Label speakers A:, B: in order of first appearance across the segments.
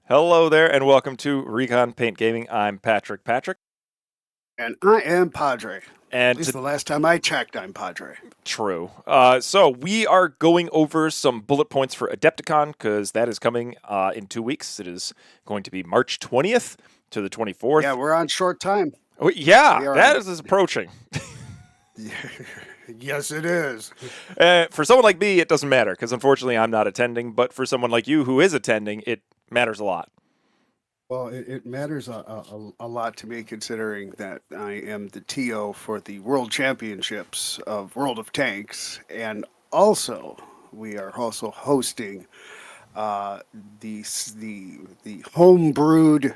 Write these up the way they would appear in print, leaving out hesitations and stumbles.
A: Hello there, and welcome to Recon Paint Gaming. I'm Patrick.
B: And I am Padre. At
A: And
B: least
A: to
B: the last time I checked, I'm Padre.
A: true. So we are going over some bullet points for Adepticon because that is coming in 2 weeks. It is going to be March 20th to the
B: Yeah,
A: 24th.
B: we're on short time.
A: Oh, yeah,
B: We are
A: that
B: on.
A: is approaching.
B: Yes, it is.
A: For someone like me, it doesn't matter because unfortunately I'm not attending. But for someone like you who is attending, it matters a lot.
B: Well, it matters a lot to me considering that I am the TO for the World Championships of World of Tanks, and also we are also hosting uh, the homebrewed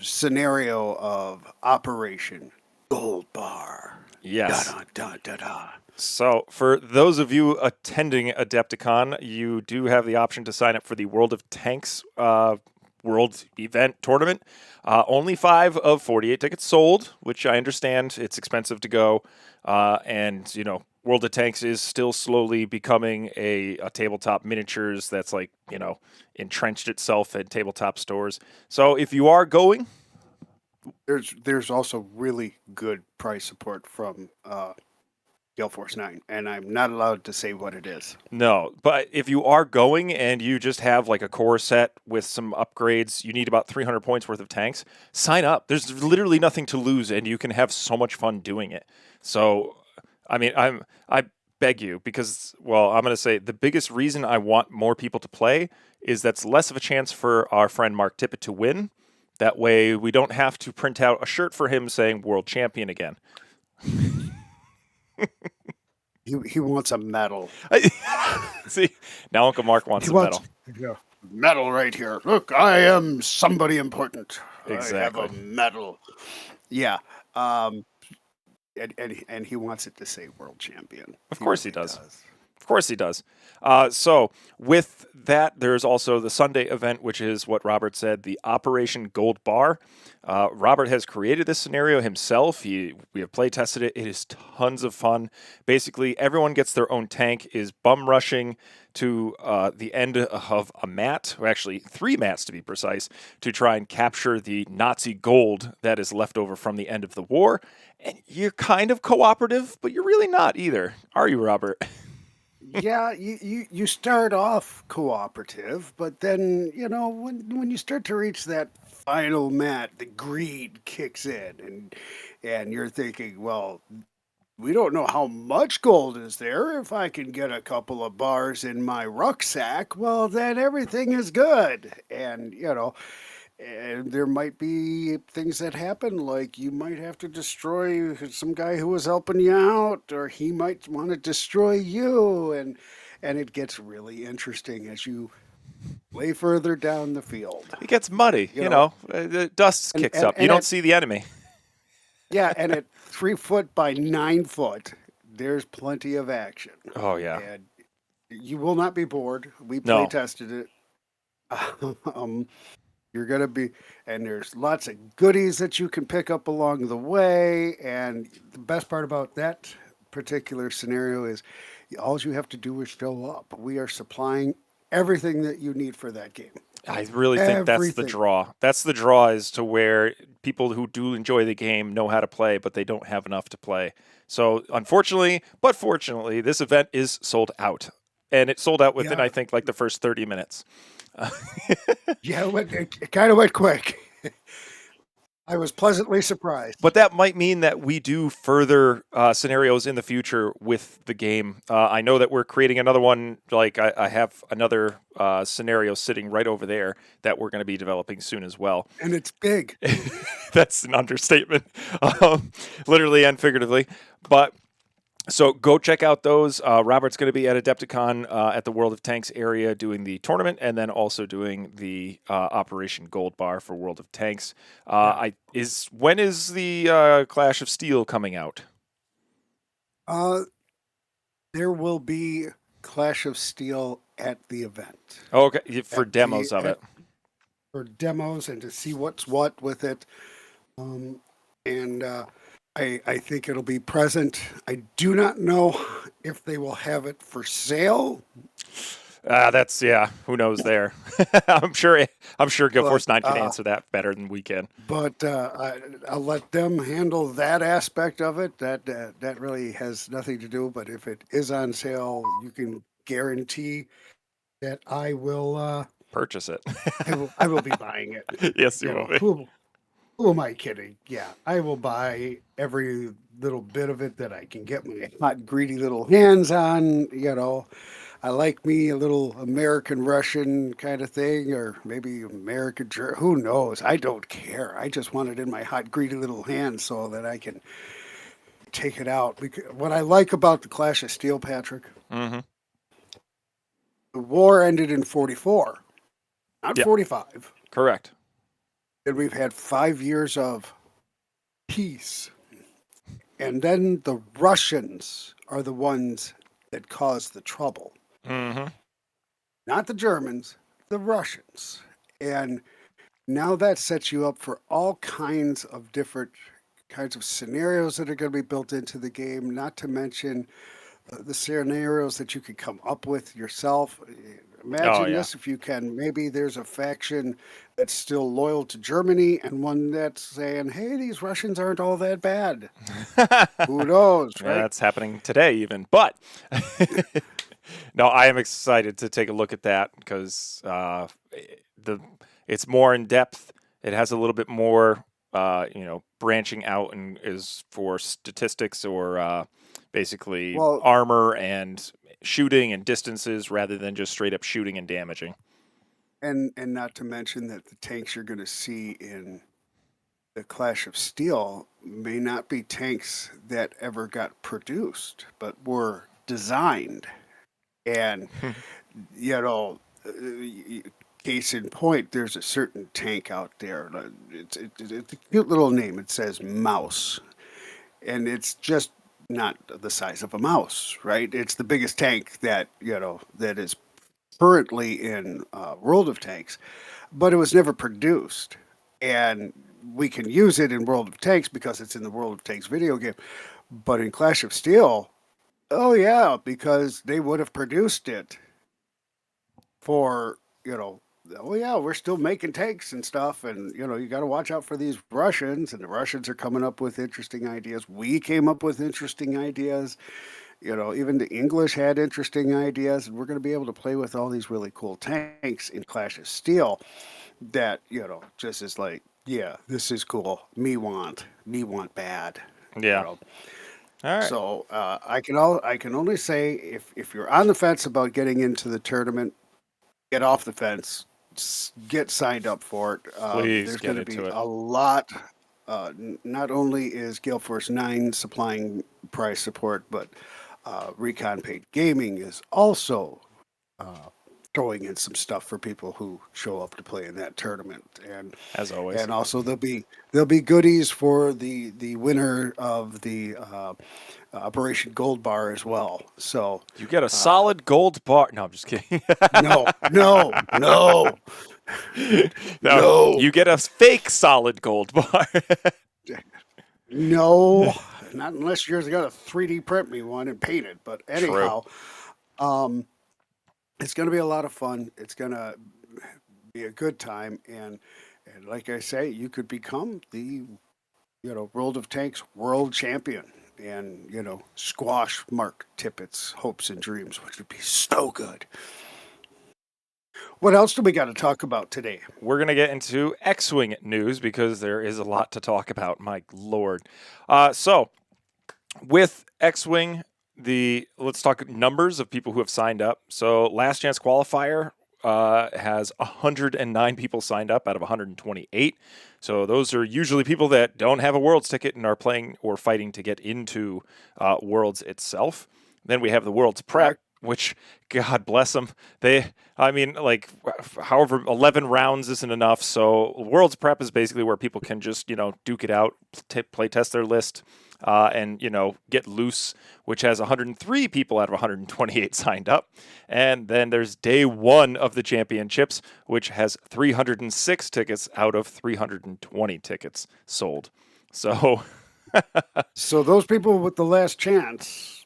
B: scenario of Operation Gold Bar. Da
A: Yes.
B: da da da da.
A: So, for those of you attending Adepticon, you do have the option to sign up for the World of Tanks World Event Tournament. Only 5 of 48 tickets sold, which I understand it's expensive to go. And, World of Tanks is still slowly becoming a tabletop miniatures that's entrenched itself at tabletop stores. So, if you are going,
B: There's also really good price support from Gale Force 9, and I'm not allowed to say what it is.
A: no, but if you are going and you just have like a core set with some upgrades, you need about 300 points worth of tanks, sign up. There's literally nothing to lose and you can have so much fun doing it. So, I beg you because I'm going to say the biggest reason I want more people to play is that's less of a chance for our friend Mark Tippett to win. That way we don't have to print out a shirt for him saying world champion again.
B: He wants a medal.
A: See, now Uncle Mark wants
B: He
A: a
B: wants
A: medal.
B: yeah, medal right here. Look, I am somebody important. I have a
A: Exactly.
B: medal. Yeah. Um, and he wants it to say world champion.
A: Of
B: He
A: course he
B: really
A: does.
B: does.
A: Of course he does. So with that, there's also the Sunday event, which is what Robert said, the Operation Gold Bar. Robert has created this scenario himself. We have play tested it. It is tons of fun. Basically, everyone gets their own tank, is bum rushing to the end of a mat, or actually 3 mats to be precise, to try and capture the Nazi gold that is left over from the end of the war. And you're kind of cooperative, but you're really not either, are you, Robert?
B: Yeah, you start off cooperative, but then when you start to reach that final mat, the greed kicks in, and you're thinking, well, we don't know how much gold is there. If I can get a couple of bars in my rucksack, well, then everything is good. And there might be things that happen, like you might have to destroy some guy who was helping you out, or he might want to destroy you, and it gets really interesting as you way further down the field.
A: It gets muddy,
B: You know,
A: the dust
B: and
A: kicks
B: and
A: up. You
B: and
A: don't
B: at
A: see the enemy.
B: yeah, and at 3 foot by 9 foot, there's plenty of action,
A: Oh, yeah.
B: and you will not be bored. We play
A: No.
B: tested it. um, You're going to be, and there's lots of goodies that you can pick up along the way. And the best part about that particular scenario is all you have to do is show up. We are supplying everything that you need for that game.
A: I really think that's the
B: Everything.
A: draw. That's the draw is to where people who do enjoy the game know how to play, but they don't have enough to play. So, unfortunately, but fortunately, this event is sold out. And it sold out within,
B: Yeah.
A: I think, like the first 30 minutes.
B: Yeah, it kind of went quick. I was pleasantly surprised.
A: But that might mean that we do further scenarios in the future with the game. I know that we're creating another one. Like I have another scenario sitting right over there that we're going to be developing soon as well.
B: And it's big.
A: That's an understatement, literally and figuratively. But so go check out those. Robert's going to be at Adepticon at the World of Tanks area doing the tournament, and then also doing the Operation Gold Bar for World of Tanks.
B: Yeah.
A: When is the Clash of Steel coming out?
B: Uh, there will be Clash of Steel at the event.
A: Oh, okay, for
B: At
A: demos of
B: at
A: it.
B: for demos and to see what's what with it. Um, and I think it'll be present. I do not know if they will have it for sale.
A: That's yeah. Who knows there? I'm sure. I'm sure Gale
B: but
A: Force 9 can answer that better than we can.
B: I'll let them handle that aspect of it. That really has nothing to do. But if it is on sale, you can guarantee that
A: Purchase it.
B: I will be buying it.
A: Yes, you
B: You
A: will
B: know
A: be.
B: who am I kidding? Yeah, I will buy every little bit of it that I can get my hot greedy little hands on. I like me a little American Russian kind of thing, or maybe American German. Who knows? I don't care. I just want it in my hot, greedy little hands so that I can take it out. Because what I like about the Clash of Steel, Patrick,
A: Mm-hmm.
B: the war ended in 44, not
A: Yeah,
B: 45.
A: correct.
B: And we've had 5 years of peace. And then the Russians are the ones that caused the trouble,
A: Mm-hmm.
B: not the Germans, the Russians. And now that sets you up for all kinds of different kinds of scenarios that are going to be built into the game, not to mention the scenarios that you could come up with yourself.
A: Oh
B: Imagine
A: yeah.
B: this if you can. Maybe there's a faction that's still loyal to Germany and one that's saying, hey, these Russians aren't all that bad. Who knows,
A: Yeah,
B: right?
A: that's happening today even. But no, I am excited to take a look at that because the it's more in depth. It has a little bit more, branching out and is for statistics or basically
B: Well,
A: armor and shooting and distances rather than just straight up shooting and damaging.
B: and not to mention that the tanks you're going to see in the Clash of Steel may not be tanks that ever got produced, but were designed. And, you know, case in point, there's a certain tank out there. It's a cute little name. It says Mouse. And it's just not the size of a mouse, right? It's the biggest tank that is currently in World of Tanks, but it was never produced. And we can use it in World of Tanks because it's in the World of Tanks video game. But in Clash of Steel, oh yeah, because they would have produced it for, you know, oh yeah, we're still making tanks and stuff. And, you got to watch out for these Russians. And the Russians are coming up with interesting ideas. We came up with interesting ideas. Even the English had interesting ideas. And we're going to be able to play with all these really cool tanks in Clash of Steel that just is like, yeah, this is cool. Me want bad. You
A: Yeah.
B: know.
A: All right.
B: So I can only say if you're on the fence about getting into the tournament, get off the fence, get signed up for it.
A: Please
B: There's
A: get
B: going to be
A: into it.
B: a lot. Not only is Gale Force 9 supplying prize support, but Recon Paid Gaming is also throwing in some stuff for people who show up to play in that tournament,
A: As always.
B: and also there'll be goodies for the winner of the Operation Gold Bar as well. So
A: You get a solid gold bar. No, I'm just kidding.
B: no, no, no,
A: No,
B: no,
A: you get a fake solid gold bar.
B: no, not unless you're going to 3D print me one and paint it. But
A: True.
B: anyhow, um, it's going to be a lot of fun. It's going to be a good time, and like I say, you could become the World of Tanks world champion, and squash Mark Tippett's hopes and dreams, which would be so good. What else do we got to talk about today?
A: We're going to get into X-Wing news because there is a lot to talk about. My lord. So, with X-Wing, let's talk numbers of people who have signed up. So, Last Chance Qualifier has 109 people signed up out of 128. So those are usually people that don't have a Worlds ticket and are playing or fighting to get into Worlds itself. Then we have the Worlds Prep,
B: Correct.
A: which God bless them. I mean, like, however, 11 rounds isn't enough. So Worlds Prep is basically where people can just, duke it out, play test their list, and, get loose, which has 103 people out of 128 signed up. And then there's day one of the championships, which has 306 tickets out of 320 tickets sold. So
B: So those people with the last chance,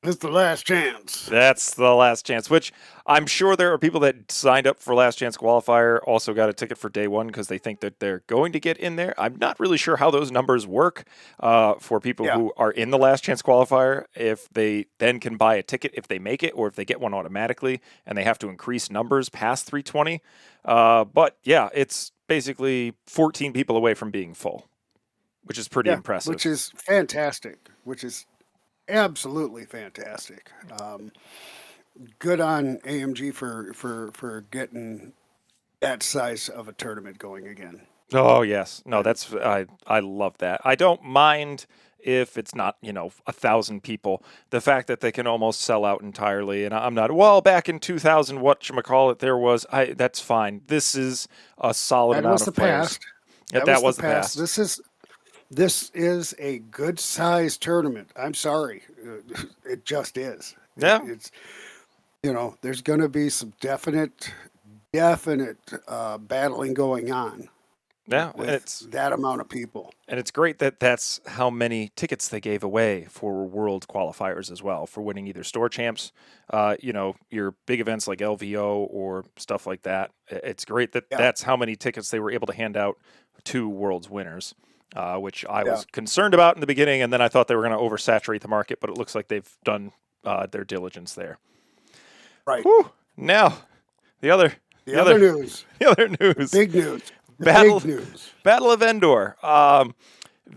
B: It's the last chance.
A: That's the last chance, which I'm sure there are people that signed up for last chance qualifier, also got a ticket for day one because they think that they're going to get in there. I'm not really sure how those numbers work for people
B: Yeah.
A: who are in the last chance qualifier, if they then can buy a ticket if they make it, or if they get one automatically and they have to increase numbers past 320. But yeah, it's basically 14 people away from being full, which is pretty
B: Yeah. Which
A: impressive.
B: is fantastic. Which is absolutely fantastic. Good on AMG for getting that size of a tournament going again.
A: Oh yes, no,
B: And
A: that's I love that. I don't mind if it's not 1,000 people. The fact that they can almost sell out entirely, and I'm not. Well, back in 2000, what you call it, there was. That's fine. This is a solid
B: that
A: amount
B: was the
A: of players.
B: past.
A: Yeah,
B: That
A: that
B: was the
A: was the
B: past.
A: past.
B: This is a good size tournament. I'm sorry, it just is.
A: Yeah,
B: It's there's going to be some definite battling going on
A: yeah,
B: with that amount of people.
A: and it's great that that's how many tickets they gave away for world qualifiers as well for winning either store champs, your big events like LVO or stuff like that. It's great that
B: Yeah,
A: that's how many tickets they were able to hand out to world's winners, which I
B: yeah,
A: was concerned about in the beginning, and then I thought they were going to oversaturate the market, but it looks like they've done their diligence there.
B: right.
A: Whew. Now the other,
B: The
A: the other,
B: other news,
A: the other
B: the
A: news:
B: big news, the
A: battle,
B: big news.
A: Battle of Endor.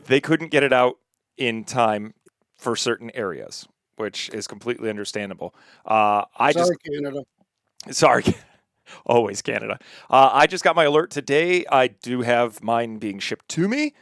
A: They couldn't get it out in time for certain areas, which is completely understandable. I just
B: Sorry, Canada.
A: sorry, always Canada. I just got my alert today. I do have mine being shipped to me.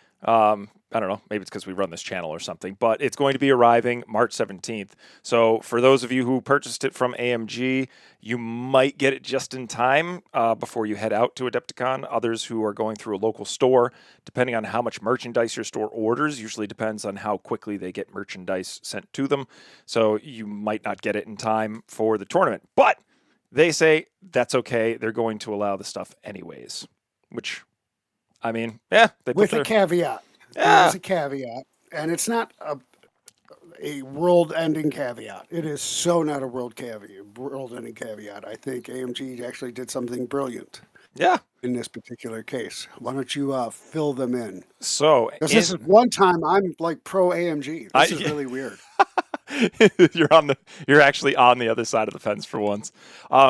A: I don't know. Maybe it's because we run this channel or something, but it's going to be arriving March 17th. So for those of you who purchased it from AMG, you might get it just in time before you head out to Adepticon. Others who are going through a local store, depending on how much merchandise your store orders, usually depends on how quickly they get merchandise sent to them. So you might not get it in time for the tournament. But they say that's okay. They're going to allow the stuff anyways, which, I mean, yeah, they put
B: With a
A: their,
B: caveat. There
A: yeah,
B: is a caveat, and it's not a world-ending caveat. It is so not a world-ending caveat. I think AMG actually did something brilliant
A: yeah.
B: in this particular case. Why don't you fill them in?
A: So
B: Because this
A: in,
B: is one time I'm like pro AMG. This is
A: I,
B: really weird.
A: you're actually on the other side of the fence for once.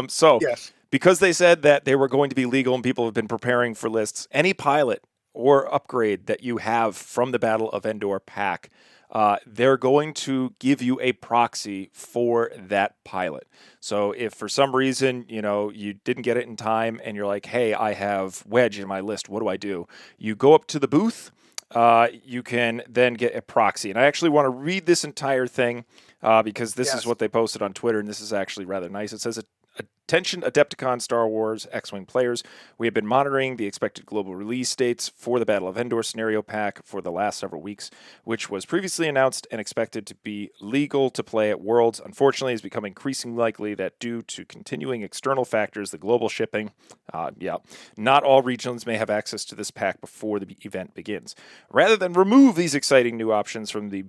A: So
B: Yes.
A: because they said that they were going to be legal and people have been preparing for lists, any pilot or upgrade that you have from the Battle of Endor pack, they're going to give you a proxy for that pilot. So if for some reason, you didn't get it in time and you're like, hey, I have Wedge in my list, what do I do? You go up to the booth. You can then get a proxy. And I actually want to read this entire thing because this is
B: Yes.
A: what they posted on Twitter, and this is actually rather nice. It says, attention Adepticon Star Wars X-Wing players. We have been monitoring the expected global release dates for the Battle of Endor scenario pack for the last several weeks, which was previously announced and expected to be legal to play at Worlds. Unfortunately, it's become increasingly likely that due to continuing external factors, the global shipping, not all regions may have access to this pack before the event begins. Rather than remove these exciting new options from the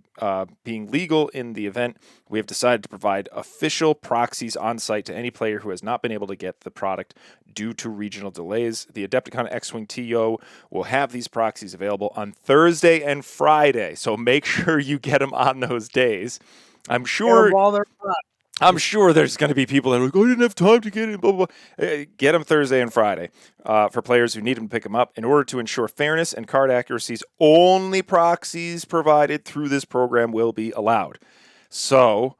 A: being legal in the event, we have decided to provide official proxies on site to any player who has not been able to get the product due to regional delays. The Adepticon X-Wing TO will have these proxies available on Thursday and Friday, so make sure you get them on those days. I'm
B: Get them
A: sure
B: while they're hot.
A: I'm sure there's going to be people that are like, I didn't have time to get it, blah, blah, blah. Get them Thursday and Friday for players who need them to pick them up. In order to ensure fairness and card accuracies, only proxies provided through this program will be allowed. So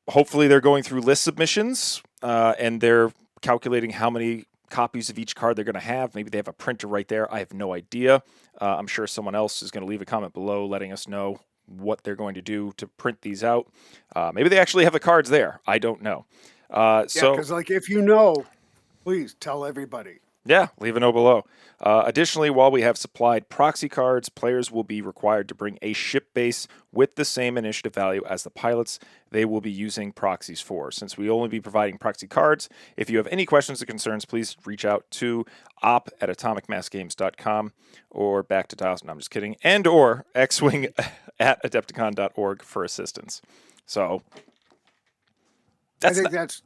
A: hopefully they're going through list submissions and they're calculating how many copies of each card they're going to have. Maybe they have a printer right there. I have no idea. I'm sure someone else is going to leave a comment below letting us know what they're going to do to print these out. Maybe they actually have the cards there. I don't know.
B: Yeah, because like if you know, please tell everybody.
A: Yeah, leave a note below. Additionally, while we have supplied proxy cards, players will be required to bring a ship base with the same initiative value as the pilots they will be using proxies for. Since we only be providing proxy cards, if you have any questions or concerns, please reach out to op@atomicmassgames.com or back to dials. No, I'm just kidding. And or xwing at adepticon.org for assistance. So
B: I
A: that's
B: think
A: not,
B: that's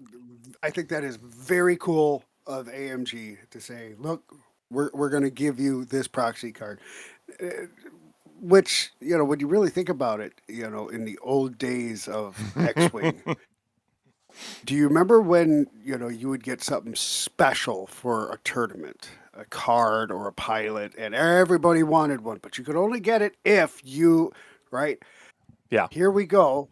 B: I think that is very cool of AMG to say, look, we're going to give you this proxy card. Uh, Which, when you really think about it, in the old days of X-Wing, do you remember when, you would get something special for a tournament, a card or a pilot, and everybody wanted one, but you could only get it if you, right?
A: yeah.
B: Here we go.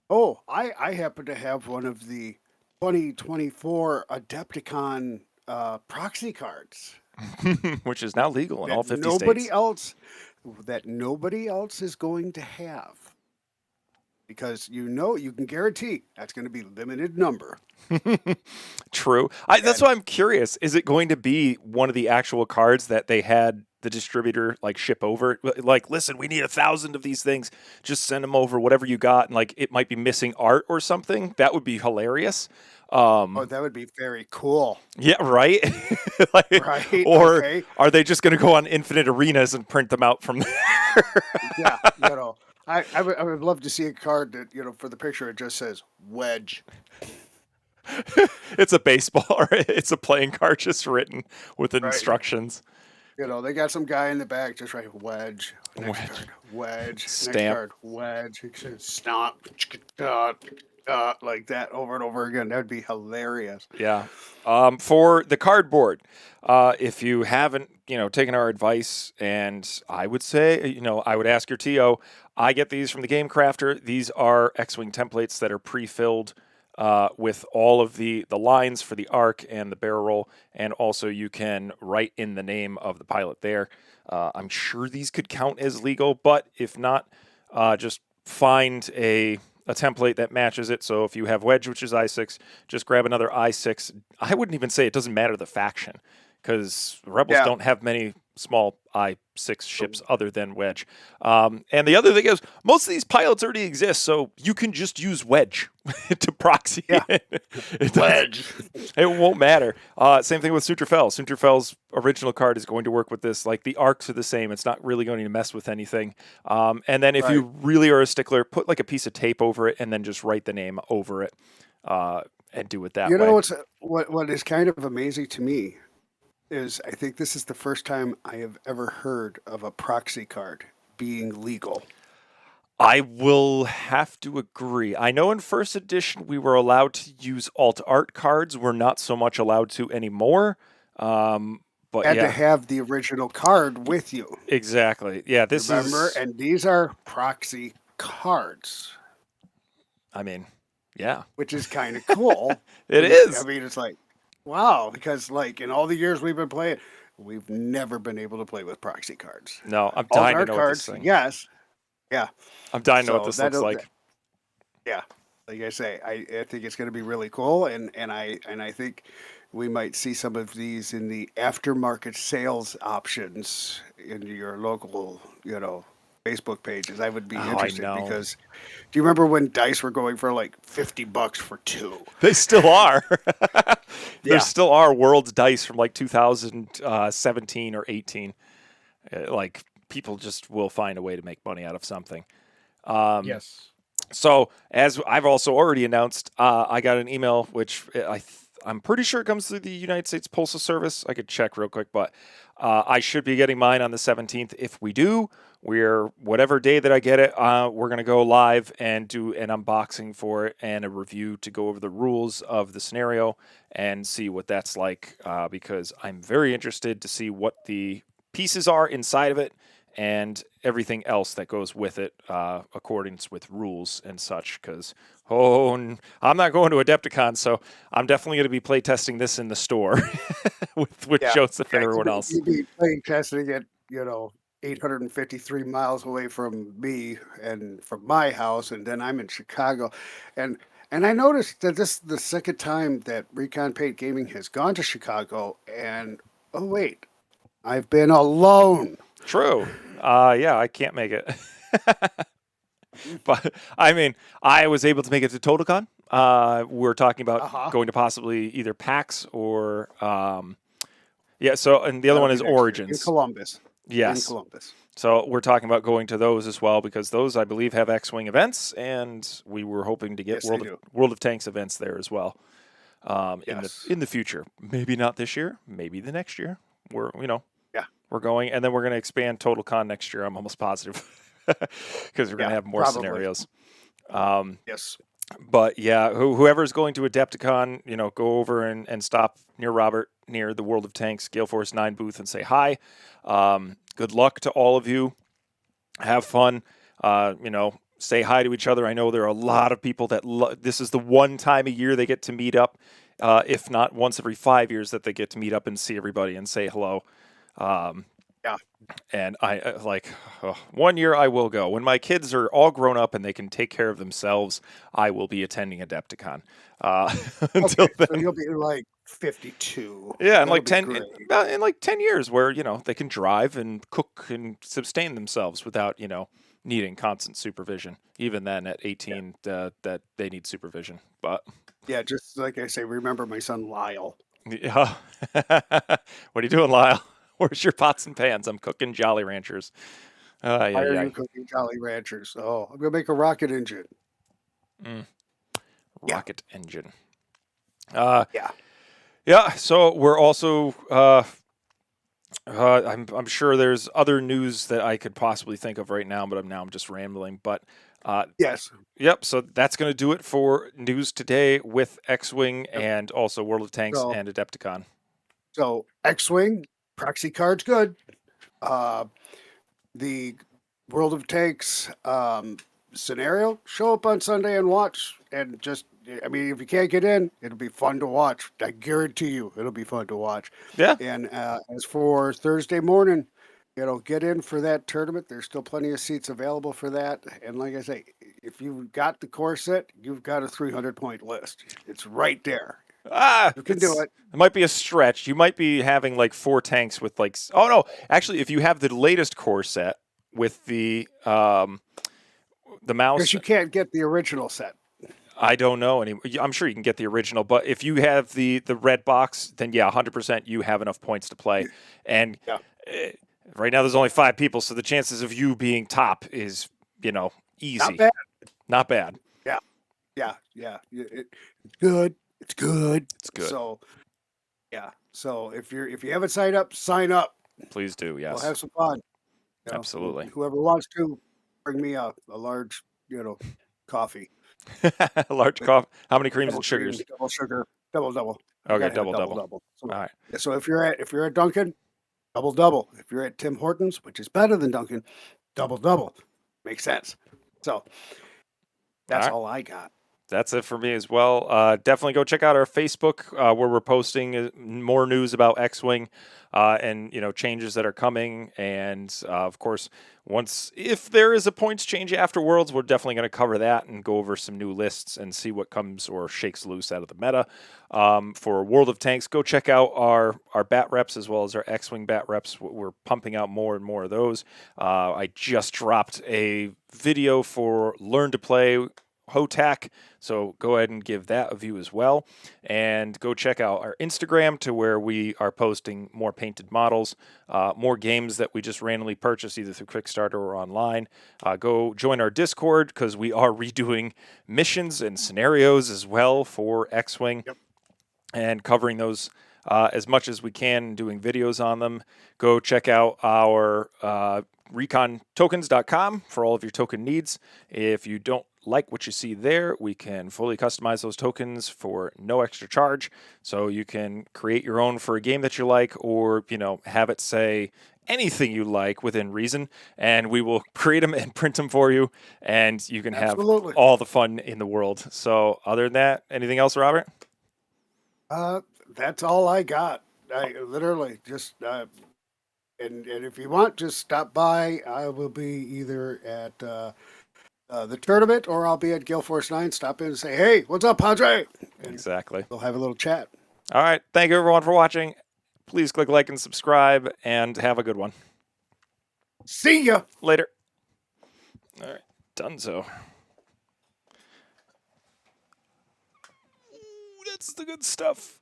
B: Oh, I happen to have one of the 2024 Adepticon proxy cards
A: Which is now legal in
B: that
A: all 50
B: nobody
A: states.
B: else that nobody else is going to have because you can guarantee that's going to be limited number.
A: True. That's
B: And
A: why I'm curious. Is it going to be one of the actual cards that they had the distributor like ship over? Like, listen, we need 1,000 of these things. Just send them over, whatever you got. And like, it might be missing art or something. That would be hilarious.
B: oh, that would be very cool.
A: Yeah, right. Like,
B: Right?
A: or
B: Okay.
A: are they just going to go on Infinite Arenas and print them out from there?
B: Yeah, I would love to see a card that, for the picture it just says wedge.
A: It's a baseball or it's a playing card just written with
B: Right.
A: instructions.
B: They got some guy in the back just right wedge. Next
A: Wedge.
B: card, wedge. Next
A: Stamp.
B: card, wedge. Stomp, like that over and over again. That'd be hilarious.
A: Yeah. For the cardboard, if you haven't, taken our advice, and I would say, I would ask your TO. I get these from the Game Crafter. These are X-wing templates that are pre-filled with all of the lines for the arc and the barrel roll, and also you can write in the name of the pilot there. I'm sure these could count as legal, but if not, just find a template that matches it. So if you have Wedge, which is I6, just grab another I6. I wouldn't even say it doesn't matter the faction because Rebels
B: Yeah.
A: don't have many small I6 ships other than Wedge. And the other thing is, most of these pilots already exist, so you can just use Wedge to proxy
B: Yeah.
A: it.
B: Wedge.
A: It won't matter. Same thing with Sunterfell. Sunterfell's original card is going to work with this. Like the arcs are the same. It's not really going to mess with anything. And then if
B: Right.
A: you really are a stickler, put like a piece of tape over it and then just write the name over it and do it that
B: You know
A: way.
B: what is kind of amazing to me is I think this is the first time I have ever heard of a proxy card being legal.
A: I will have to agree. I know in first edition we were allowed to use alt art cards. We're not so much allowed to anymore. But
B: Had to
A: yeah,
B: have the original card with you.
A: exactly. Yeah, this
B: Remember?
A: is,
B: And these are proxy cards,
A: I mean, yeah,
B: which is kind of cool.
A: it
B: I
A: is.
B: mean, it's like, wow, because like in all the years we've been playing, we've never been able to play with proxy cards.
A: No, I'm
B: Alt
A: dying to
B: art
A: know what this
B: cards,
A: thing.
B: yes, yeah.
A: I'm dying to know what
B: So
A: this looks like.
B: yeah, like I say, I think it's going to be really cool, and I think we might see some of these in the aftermarket sales options in your local, Facebook pages. I would be
A: Oh, I
B: interested
A: know.
B: because do you remember when dice were going for like $50 for two?
A: They still are. There
B: Yeah.
A: still are World's Dice from like 2017 or 18. Like people just will find a way to make money out of something.
B: Yes.
A: So, as I've also already announced, I got an email which I'm pretty sure it comes through the United States Postal Service. I could check real quick, but I should be getting mine on the 17th. If we do, whatever day that I get it, we're gonna go live and do an unboxing for it and a review to go over the rules of the scenario and see what that's like. Because I'm very interested to see what the pieces are inside of it and everything else that goes with it, accordance with rules and such. Because I'm not going to Adepticon, so I'm definitely going to be playtesting this in the store with
B: Yeah.
A: Joseph and
B: Yeah.
A: everyone else.
B: You'd be playing testing it, 853 miles away from me and from my house, and then I'm in Chicago, and And I noticed that this is the second time that Recon Paint Gaming has gone to Chicago. And oh wait, I've been alone.
A: True. Yeah, I can't make it. But I mean, I was able to make it to TotalCon. We're talking about
B: Uh huh.
A: going to possibly either PAX or yeah. So and the other
B: That'll
A: one
B: be
A: is
B: next year in
A: Origins.
B: Columbus. In
A: Yes.
B: Columbus.
A: So we're talking about going to those as well because those I believe have X-wing events, and we were hoping to get
B: Yes, they do.
A: World of Tanks events there as well
B: Yes.
A: in the future. Maybe not this year, maybe the next year. We're
B: Yeah.
A: we're going, and then we're going to expand Total Con next year. I'm almost positive because we're going
B: Yeah.
A: to have more
B: Probably.
A: scenarios. Um,
B: Yes.
A: but yeah, whoever's going to Adepticon, go over and stop near Robert near the World of Tanks Gale Force 9 booth and say hi. Good luck to all of you. Have fun. Say hi to each other. I know there are a lot of people that this is the one time a year they get to meet up, if not once every 5 years that they get to meet up and see everybody and say hello. Um,
B: Yeah.
A: and I one year I will go when my kids are all grown up and they can take care of themselves. I will be attending Adepticon.
B: Okay.
A: Until
B: So
A: then,
B: you'll be like 52.
A: yeah,
B: That'll be great.
A: in like 10 years, where they can drive and cook and sustain themselves without needing constant supervision. Even then, at
B: Yeah.
A: 18, that they need supervision. But
B: Yeah. Just like I say, remember my son Lyle.
A: yeah, what are you doing, Lyle? Where's your pots and pans? I'm cooking Jolly Ranchers.
B: Why
A: Yeah,
B: are you
A: yeah.
B: cooking Jolly Ranchers? Oh, I'm gonna make a rocket engine.
A: Mm,
B: Yeah.
A: rocket engine. Uh,
B: Yeah.
A: yeah. So we're also. I'm sure there's other news that I could possibly think of right now, but I'm just rambling. But uh,
B: Yes.
A: yep. So that's going to do it for news today with X-wing
B: Yep.
A: and also World of Tanks
B: So
A: and Adepticon.
B: X-wing proxy card's good. Uh, the World of Tanks scenario, show up on Sunday and watch. And just, I mean, if you can't get in, it'll be fun to watch. I guarantee you, it'll be fun to watch.
A: Yeah.
B: And as for Thursday morning, get in for that tournament. There's still plenty of seats available for that. And like I say, if you've got the core set, you've got a 300 point list. It's right there. You can do it.
A: It might be a stretch. You might be having like four tanks with like. Oh no, actually, if you have the latest core set with the
B: Because
A: mouse.
B: you can't get the original set.
A: I don't know any. I'm sure you can get the original, but if you have the red box, then yeah, 100% you have enough points to play. And
B: Yeah.
A: uh, right now there's only 5 people, so the chances of you being top is
B: Not
A: easy,
B: bad.
A: not bad.
B: Yeah. Yeah. Yeah. It's good. It's good.
A: It's good.
B: So yeah. So if you haven't signed up, sign up.
A: Please do.
B: We'll
A: Yes,
B: have some fun.
A: absolutely.
B: Whoever wants to bring me a large, coffee
A: A large
B: with
A: cup. How many creams
B: double
A: and
B: cream,
A: sugars?
B: double sugar, double double. I
A: Okay,
B: gotta have a
A: double
B: double
A: double.
B: double.
A: All
B: So
A: right.
B: yeah, so if you're at Dunkin', double double. If you're at Tim Hortons, which is better than Dunkin', double double. Makes sense. So
A: All
B: that's
A: right.
B: all I got.
A: That's it for me as well. Definitely go check out our Facebook where we're posting more news about X-wing and changes that are coming. And of course, if there is a points change after Worlds, we're definitely going to cover that and go over some new lists and see what comes or shakes loose out of the meta. For World of Tanks, go check out our bat reps as well as our X-wing bat reps. We're pumping out more and more of those. I just dropped a video for Learn to Play Hotak. So go ahead and give that a view as well. And go check out our Instagram to where we are posting more painted models, more games that we just randomly purchase either through Kickstarter or online. Go join our Discord because we are redoing missions and scenarios as well for X-Wing
B: Yep.
A: and covering those as much as we can, doing videos on them. Go check out our recontokens.com for all of your token needs. If you don't like what you see there, we can fully customize those tokens for no extra charge. So you can create your own for a game that you like, or have it say anything you like within reason, and we will create them and print them for you, and you can have
B: Absolutely.
A: all the fun in the world. So other than that, anything else, Robert?
B: Uh, that's all I got. I literally just and if you want, just stop by. I will be either at the tournament, or I'll be at Gale Force 9. Stop in and say, hey, what's up, Padre? And
A: Exactly.
B: we'll have a little chat.
A: All right. Thank you, everyone, for watching. Please click like and subscribe, and have a good one.
B: See ya.
A: Later. All right. Dunzo. Ooh, that's the good stuff.